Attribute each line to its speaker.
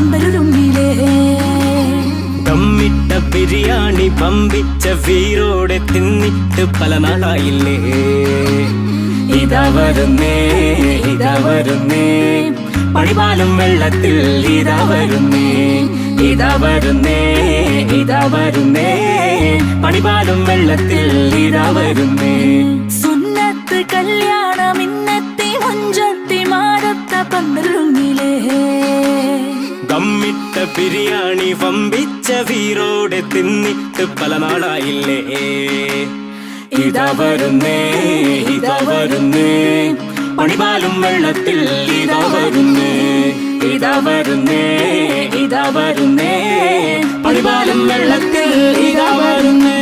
Speaker 1: പന്തലുരുമ്പിലേ
Speaker 2: ദമ്മിട്ട ബിരിയാണി പമ്പിച്ച വീരോടെ തിന്നിട്ട് പല നാളായില്ലേ ഇതാ വരുന്നേ ഇതാ വരുന്നേ പണിപാലും വെള്ളത്തിൽ ഇതാ വരുന്നേ ഇതാ വരുന്നേ ഇതാ വരുന്നേ പണിപാലും വെള്ളത്തിൽ ഇതാ വരുന്നേ
Speaker 1: സുന്നത്ത് കല്യാണം ഇന്നത്തെ മുഞ്ചത്തി മാരത്ത പന്തലുരുമ്പിലേ
Speaker 2: ദമ്മിട്ട ബിരിയാണി വമ്പിച്ച വീരോടെ തിന്നിട്ട് പല നാളായില്ലേ ഇതാ വരുന്നേ ഇതാ വരുന്നേ പണിപാലും വെള്ളത്തിൽ ഇതാ വരുന്നേ ഇതാ വരുന്നേ ഇതാ വരുന്നേ പണിപാലും വെള്ളത്തിൽ ഇതാ വരുന്നേ